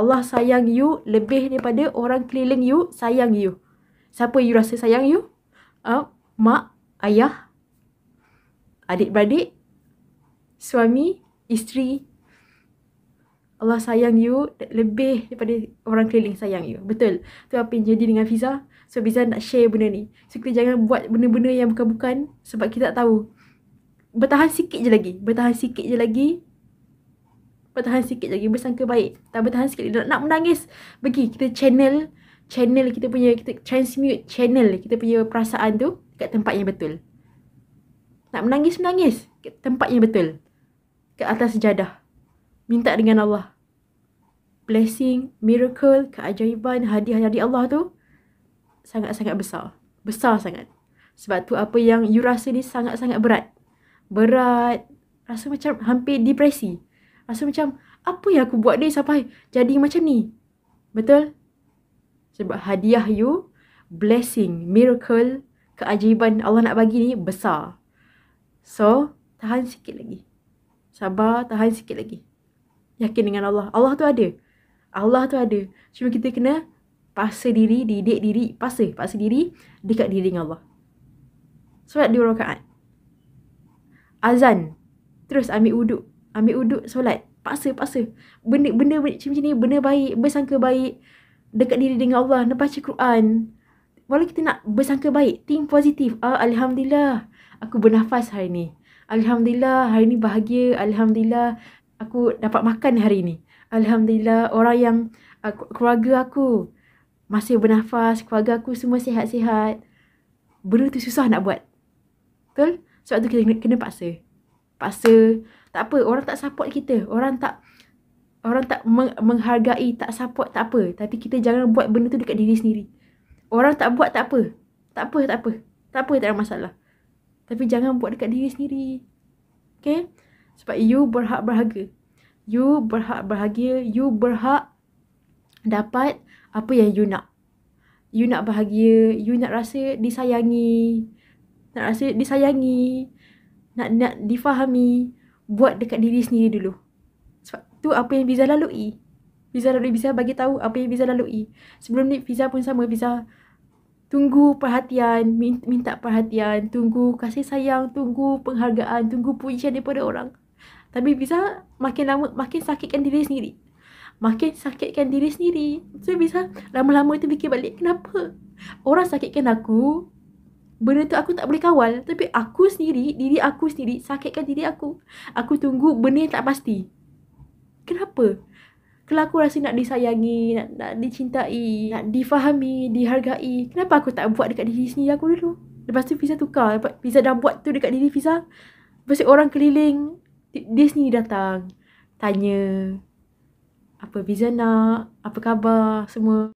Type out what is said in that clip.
Allah sayang you lebih daripada orang keliling you sayang you. Siapa you rasa sayang you? Mak, ayah, adik-beradik, suami, isteri. Allah sayang you lebih daripada orang keliling sayang you. Betul. Tu apa yang jadi dengan Fiza. So Fiza nak share benda ni. So kita jangan buat benda-benda yang bukan-bukan sebab kita tak tahu. Bertahan sikit je lagi. Bertahan sikit je lagi. Bertahan sikit lagi. Bersangka baik. Tak bertahan sikit lagi. Nak menangis. Pergi kita channel kita punya, kita transmute channel kita punya perasaan tu kat tempat yang betul. Nak menangis kat tempat yang betul. Kat atas sejadah. Minta dengan Allah. Blessing, miracle, keajaiban, hadiah-hadiah Allah tu sangat-sangat besar. Besar sangat. Sebab tu apa yang you rasa ni sangat-sangat berat. Berat. Rasa macam hampir depresi. Rasa macam, apa yang aku buat ni sampai jadi macam ni? Betul? Sebab hadiah you, blessing, miracle, keajaiban Allah nak bagi ni besar. So, tahan sikit lagi. Sabar, tahan sikit lagi. Yakin dengan Allah. Allah tu ada. Allah tu ada. Cuma kita kena paksa diri, didik diri, paksa diri dekat diri dengan Allah. Solat 2 rakaat. Azan. Terus ambil uduk solat. Paksa. Benda macam ni, benda baik, bersangka baik dekat diri dengan Allah, nak baca Quran. Walau kita nak bersangka baik, think positif. Alhamdulillah, aku bernafas hari ni. Alhamdulillah, hari ni bahagia. Alhamdulillah, aku dapat makan hari ni. Alhamdulillah, orang yang keluarga aku masih bernafas, keluarga aku semua sihat-sihat. Benda tu susah nak buat. Betul? Sebab tu kita kena paksa. Tak apa, orang tak support kita. Orang tak menghargai, tak support, tak apa. Tapi kita jangan buat benda tu dekat diri sendiri. Orang tak buat, tak apa. Tak ada masalah. Tapi jangan buat dekat diri sendiri. Okay? Sebab you berhak berharga. You berhak bahagia. You berhak dapat apa yang you nak. You nak bahagia. You nak rasa disayangi. Nak difahami. Buat dekat diri sendiri dulu. Sebab tu apa yang Fiza lalui. Fiza bagi tahu apa yang Fiza lalui. Sebelum ni Fiza pun sama. Fiza tunggu perhatian, minta perhatian, tunggu kasih sayang, tunggu penghargaan, tunggu pujian daripada orang. Tapi Fiza makin lama makin sakitkan diri sendiri. So Fiza lama-lama tu fikir balik, kenapa orang sakitkan aku? Benda tu aku tak boleh kawal. Tapi aku sendiri, diri aku sendiri sakitkan diri aku. Aku tunggu benda yang tak pasti. Kenapa? Kalau aku rasa nak disayangi, nak dicintai, nak difahami, dihargai, kenapa aku tak buat dekat diri sendiri aku dulu? Lepas tu Fiza tukar. Fiza dah buat tu dekat diri Fiza. Lepas tu orang keliling, dia sendiri datang. Tanya, apa Fiza nak, apa khabar, semua.